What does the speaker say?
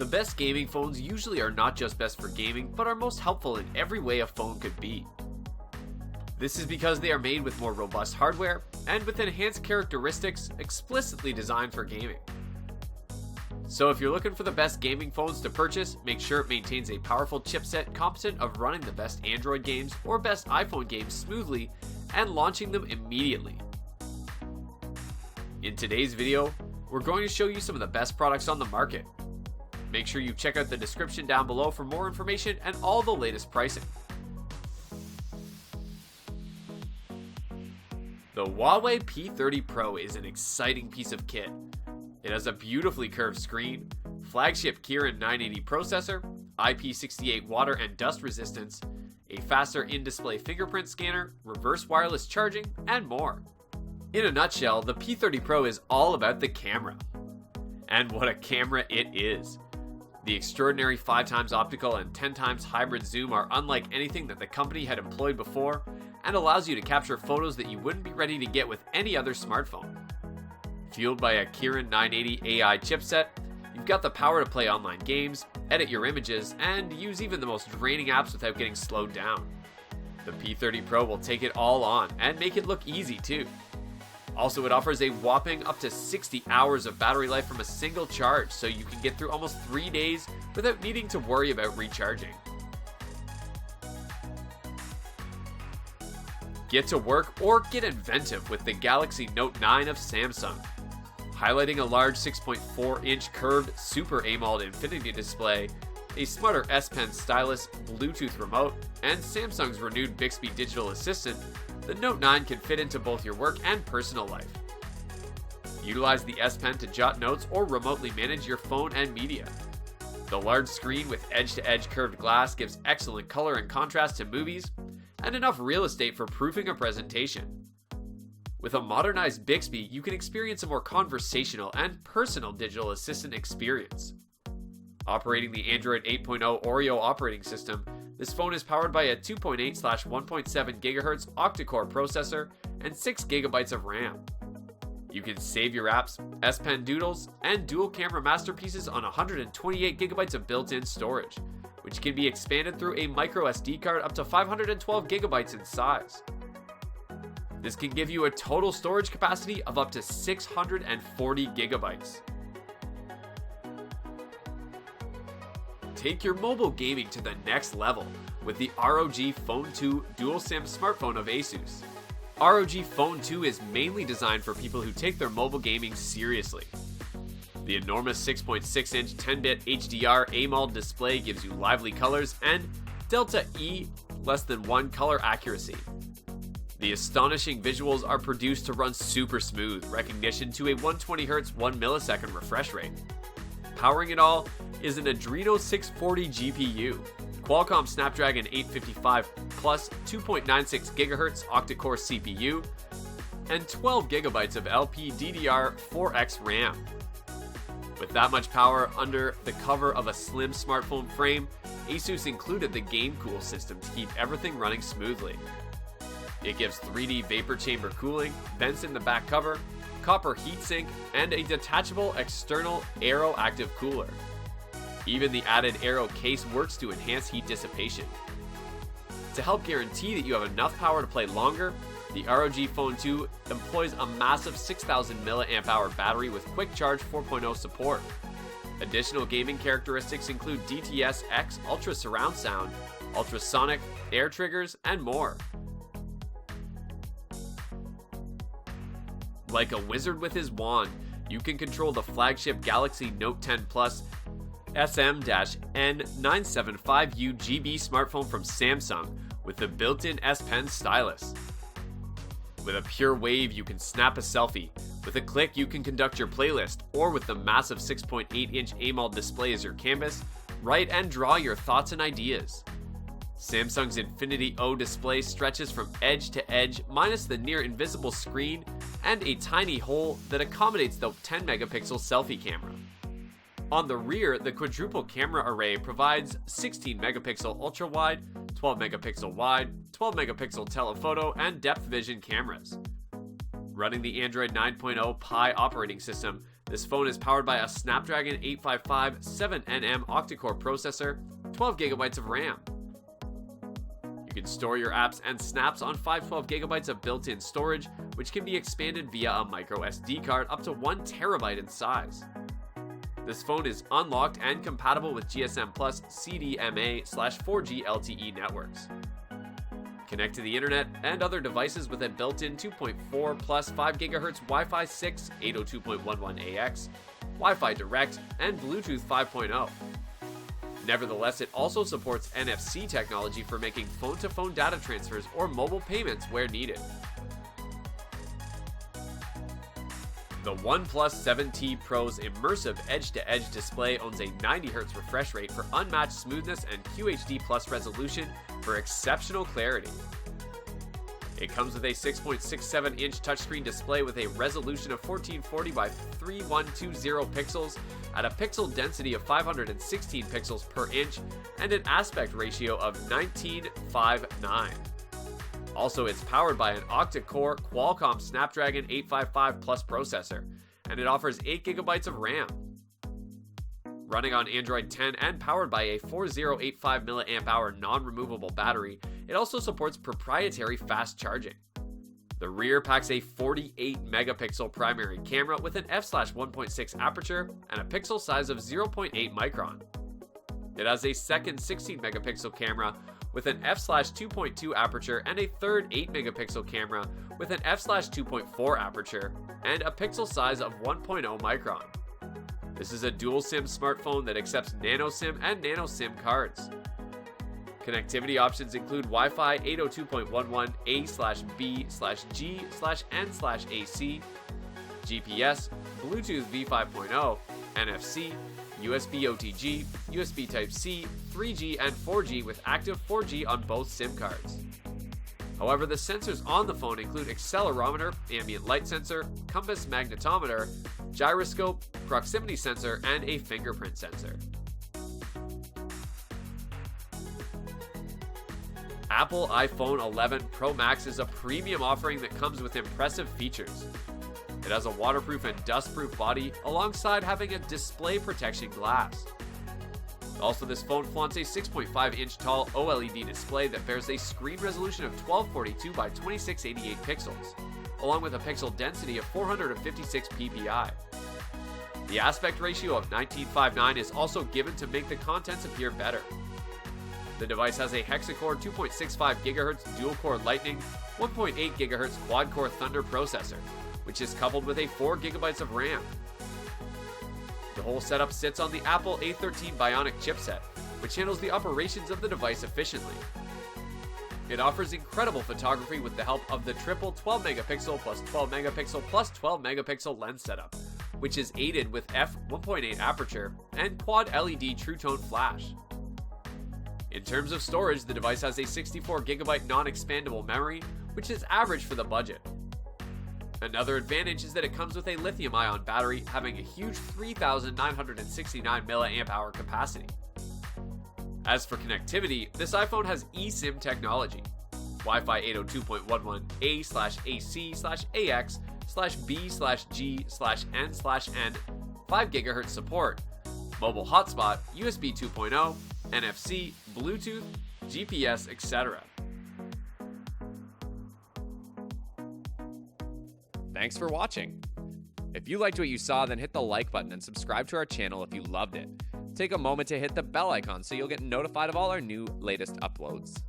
The best gaming phones usually are not just best for gaming, but are most helpful in every way a phone could be. This is because they are made with more robust hardware and with enhanced characteristics explicitly designed for gaming. So if you're looking for the best gaming phones to purchase, make sure it maintains a powerful chipset competent of running the best Android games or best iPhone games smoothly and launching them immediately. In today's video, we're going to show you some of the best products on the market. Make sure you check out the description down below for more information and all the latest pricing. The Huawei P30 Pro is an exciting piece of kit. It has a beautifully curved screen, flagship Kirin 980 processor, IP68 water and dust resistance, a faster in-display fingerprint scanner, reverse wireless charging, and more. In a nutshell, the P30 Pro is all about the camera. And what a camera it is! The extraordinary 5x optical and 10x hybrid zoom are unlike anything that the company had employed before and allows you to capture photos that you wouldn't be ready to get with any other smartphone. Fueled by a Kirin 980 AI chipset, you've got the power to play online games, edit your images, and use even the most draining apps without getting slowed down. The P30 Pro will take it all on and make it look easy too. Also, it offers a whopping up to 60 hours of battery life from a single charge, so you can get through almost 3 days without needing to worry about recharging. Get to work or get inventive with the Galaxy Note 9 of Samsung. Highlighting a large 6.4-inch curved Super AMOLED Infinity Display, a smarter S Pen stylus, Bluetooth remote, and Samsung's renewed Bixby digital assistant, the Note 9 can fit into both your work and personal life. Utilize the S Pen to jot notes or remotely manage your phone and media. The large screen with edge-to-edge curved glass gives excellent color and contrast to movies, and enough real estate for proofing a presentation. With a modernized Bixby, you can experience a more conversational and personal digital assistant experience. Operating the Android 8.0 Oreo operating system, this phone is powered by a 2.8/1.7 GHz octa-core processor and 6 GB of RAM. You can save your apps, S Pen doodles, and dual camera masterpieces on 128 GB of built-in storage, which can be expanded through a micro SD card up to 512 GB in size. This can give you a total storage capacity of up to 640 GB. Take your mobile gaming to the next level with the ROG Phone 2 dual SIM smartphone of Asus. ROG Phone 2 is mainly designed for people who take their mobile gaming seriously. The enormous 6.6-inch 10-bit HDR AMOLED display gives you lively colors and Delta E less than 1 color accuracy. The astonishing visuals are produced to run super smooth, recognition to a 120Hz 1 millisecond refresh rate. Powering it all is an Adreno 640 GPU, Qualcomm Snapdragon 855 plus 2.96 GHz octa-core CPU, and 12 GB of LPDDR4X RAM. With that much power under the cover of a slim smartphone frame, Asus included the GameCool system to keep everything running smoothly. It gives 3D vapor chamber cooling, vents in the back cover, copper heatsink, and a detachable external Aero active cooler. Even the added Aero case works to enhance heat dissipation. To help guarantee that you have enough power to play longer, the ROG Phone 2 employs a massive 6000 mAh battery with Quick Charge 4.0 support. Additional gaming characteristics include DTS-X Ultra Surround Sound, ultrasonic, air triggers, and more. Like a wizard with his wand, you can control the flagship Galaxy Note 10 Plus SM-N975U GB smartphone from Samsung with the built-in S Pen stylus. With a pure wave, you can snap a selfie. With a click, you can conduct your playlist, or with the massive 6.8-inch AMOLED display as your canvas, write and draw your thoughts and ideas. Samsung's Infinity O display stretches from edge to edge, minus the near invisible screen and a tiny hole that accommodates the 10-megapixel selfie camera. On the rear, the quadruple camera array provides 16-megapixel ultra-wide, 12-megapixel wide, 12-megapixel telephoto, and depth vision cameras. Running the Android 9.0 Pie operating system, This phone is powered by a Snapdragon 855 7nm octa-core processor, 12GB of RAM. You can store your apps and snaps on 512GB of built-in storage, which can be expanded via a micro SD card up to 1TB in size. This phone is unlocked and compatible with GSM Plus CDMA/4G LTE networks. Connect to the internet and other devices with a built-in 2.4 plus 5 GHz Wi-Fi 6, 802.11ax, Wi-Fi Direct, and Bluetooth 5.0. Nevertheless, it also supports NFC technology for making phone-to-phone data transfers or mobile payments where needed. The OnePlus 7T Pro's immersive edge-to-edge display owns a 90Hz refresh rate for unmatched smoothness and QHD Plus resolution for exceptional clarity. It comes with a 6.67-inch touchscreen display with a resolution of 1440 by 3120 pixels at a pixel density of 516 pixels per inch and an aspect ratio of 19:9. Also, it's powered by an octa-core Qualcomm Snapdragon 855 Plus processor, and it offers 8GB of RAM. Running on Android 10 and powered by a 4085 mAh non-removable battery, it also supports proprietary fast charging. The rear packs a 48-megapixel primary camera with an f/1.6 aperture and a pixel size of 0.8 micron. It has a second 16-megapixel camera with an f/2.2 aperture and a third 8-megapixel camera with an f/2.4 aperture and a pixel size of 1.0 micron. This is a dual SIM smartphone that accepts nano SIM and nano SIM cards. Connectivity options include Wi-Fi 802.11 A/B/G/N/AC, GPS, Bluetooth V5.0, NFC, USB OTG, USB Type-C, 3G and 4G with active 4G on both SIM cards. However, the sensors on the phone include accelerometer, ambient light sensor, compass magnetometer, gyroscope, proximity sensor, and a fingerprint sensor. Apple iPhone 11 Pro Max is a premium offering that comes with impressive features. It has a waterproof and dustproof body alongside having a display protection glass. Also, this phone flaunts a 6.5-inch tall OLED display that bears a screen resolution of 1242 by 2688 pixels, along with a pixel density of 456 ppi. The aspect ratio of 19:9 is also given to make the contents appear better. The device has a hexa-core 2.65 GHz dual-core Lightning 1.8 GHz quad-core Thunder processor, which is coupled with a 4 GB of RAM. The whole setup sits on the Apple A13 Bionic chipset, which handles the operations of the device efficiently. It offers incredible photography with the help of the triple 12-megapixel plus 12-megapixel plus 12-megapixel lens setup, which is aided with f1.8 aperture and quad LED True Tone flash. In terms of storage, the device has a 64GB non-expandable memory, which is average for the budget. Another advantage is that it comes with a lithium-ion battery having a huge 3,969 mAh capacity. As for connectivity, this iPhone has eSIM technology, Wi-Fi 802.11 A/AC/AX/B/G/N/N, 5 GHz support, mobile hotspot, USB 2.0, NFC, Bluetooth, GPS, etc. Thanks for watching. If you liked what you saw, then hit the like button and subscribe to our channel if you loved it. Take a moment to hit the bell icon so you'll get notified of all our new latest uploads.